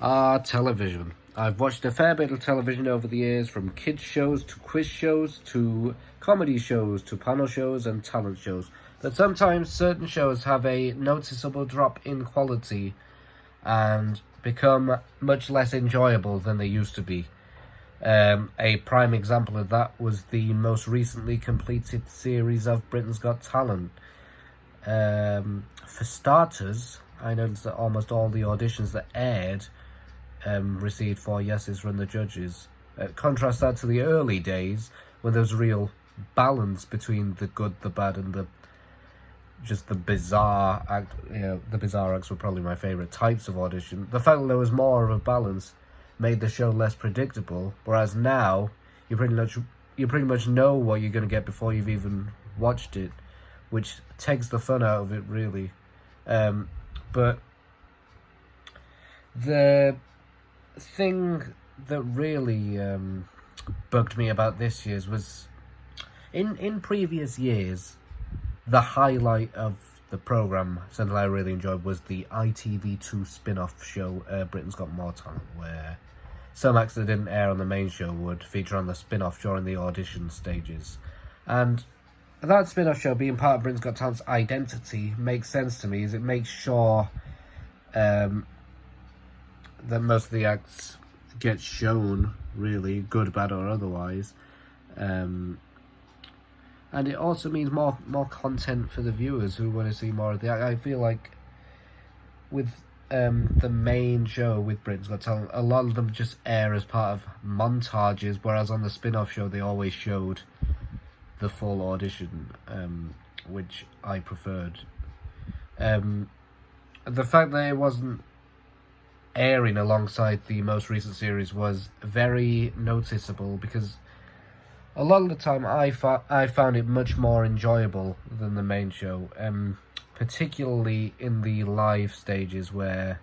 Television. I've watched a fair bit of television over the years, from kids shows to quiz shows to comedy shows to panel shows and talent shows. But sometimes certain shows have a noticeable drop in quality and become much less enjoyable than they used to be. A prime example of that was the most recently completed series of Britain's Got Talent. For starters, I noticed that almost all the auditions that aired received 4 yeses from the judges. Contrast that to the early days when there was real balance between the good, the bad, and the bizarre act. The bizarre acts were probably my favourite types of audition. The fact that there was more of a balance made the show less predictable, whereas now you pretty much know what you're going to get before you've even watched it, which takes the fun out of it, really. But the thing that really bugged me about this year's was, in previous years, the highlight of the programme, something I really enjoyed, was the ITV2 spin-off show, Britain's Got More Talent, where some acts that didn't air on the main show would feature on the spin-off during the audition stages. And that spin-off show being part of Britain's Got Talent's identity makes sense to me, as it makes sure that most of the acts get shown, really, good, bad or otherwise. And it also means more content for the viewers who want to see more of the act. I feel like with the main show with Britain's Got Talent, a lot of them just air as part of montages, whereas on the spin-off show they always showed the full audition, which I preferred. The fact that it wasn't airing alongside the most recent series was very noticeable, because a lot of the time I found it much more enjoyable than the main show, particularly in the live stages where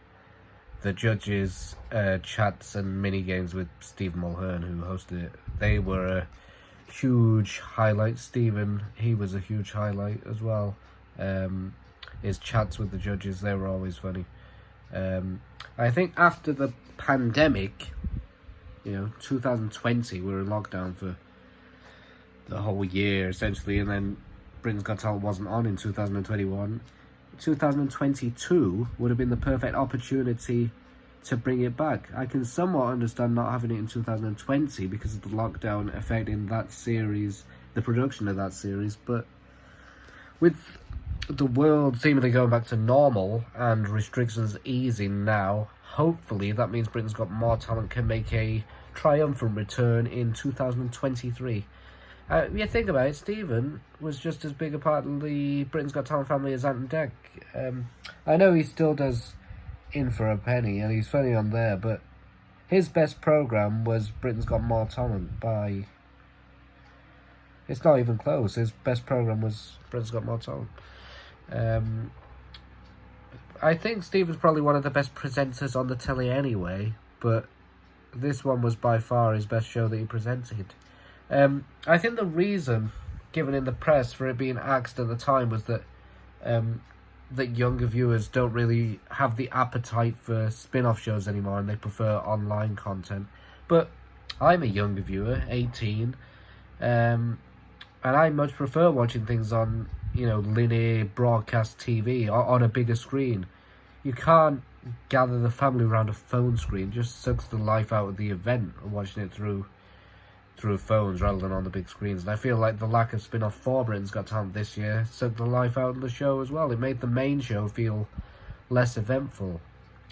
the judges' chats and mini games with Stephen Mulhern, who hosted it, they were a huge highlight. Stephen, he was a huge highlight as well. His chats with the judges, they were always funny. I think after the pandemic, 2020, we were in lockdown for the whole year essentially, and then Britain's Got Talent wasn't on in 2021. 2022 would have been the perfect opportunity to bring it back. I can somewhat understand not having it in 2020 because of the lockdown affecting that series, the production of that series, but with the world seemingly going back to normal and restrictions easing now, hopefully that means Britain's Got More Talent can make a triumphant return in 2023. You think about it, Stephen was just as big a part of the Britain's Got Talent family as Ant and Dec. I know he still does In for a Penny, and he's funny on there, but his best programme was Britain's Got More Talent by... It's not even close. His best programme was Britain's Got More Talent. I think Stephen's probably one of the best presenters on the telly anyway, but this one was by far his best show that he presented. I think the reason given in the press for it being axed at the time was that that younger viewers don't really have the appetite for spin-off shows anymore, and they prefer online content. But I'm a younger viewer, 18, and I much prefer watching things on, linear broadcast TV or on a bigger screen. You can't gather the family around a phone screen. It just sucks the life out of the event of watching it through phones rather than on the big screens. And I feel like the lack of spin-off for Britain's Got Talent this year sucked the life out of the show as well. It made the main show feel less eventful.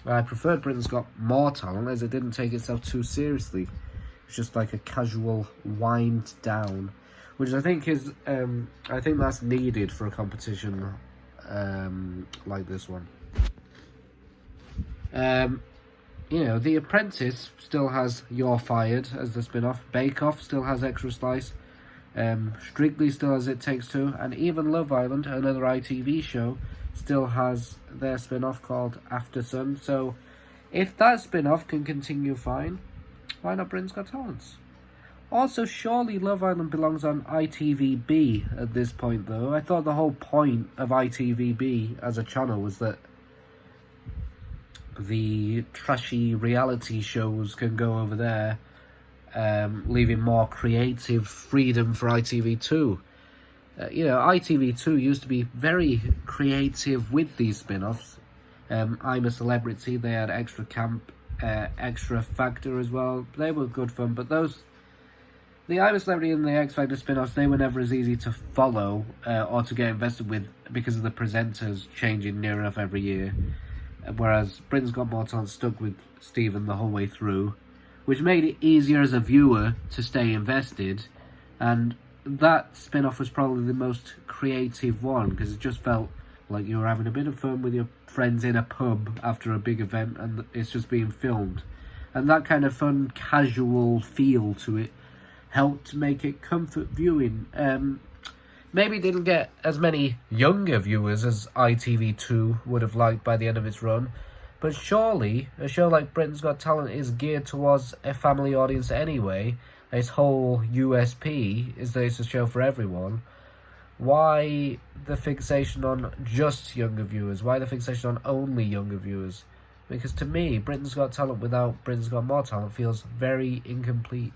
I preferred Britain's Got More Talent as it didn't take itself too seriously. It's just like a casual wind down, which I think is I think that's needed for a competition like this one. The Apprentice still has You're Fired as the spin-off. Bake Off still has Extra Slice. Strictly still has It Takes Two. And even Love Island, another ITV show, still has their spin-off called After Sun. So if that spin-off can continue fine, why not Britain's Got Talent? Also, surely Love Island belongs on ITVB at this point, though. I thought the whole point of ITVB as a channel was that the trashy reality shows can go over there, leaving more creative freedom for ITV2. ITV2 used to be very creative with these spin-offs. I'm a Celebrity, they had Extra Camp, Extra Factor as well. They were good fun, but the I'm a Celebrity and the X Factor spin-offs, they were never as easy to follow or to get invested with because of the presenters changing near enough every year. Whereas Britain's Got More Talent stuck with Stephen the whole way through, which made it easier as a viewer to stay invested. And that spin-off was probably the most creative one, because it just felt like you were having a bit of fun with your friends in a pub after a big event and it's just being filmed. And that kind of fun, casual feel to it helped make it comfort viewing. Maybe didn't get as many younger viewers as ITV2 would have liked by the end of its run, but surely a show like Britain's Got Talent is geared towards a family audience anyway. Its whole USP is that it's a show for everyone. Why the fixation on just younger viewers? Why the fixation on only younger viewers? Because to me, Britain's Got Talent without Britain's Got More Talent feels very incomplete.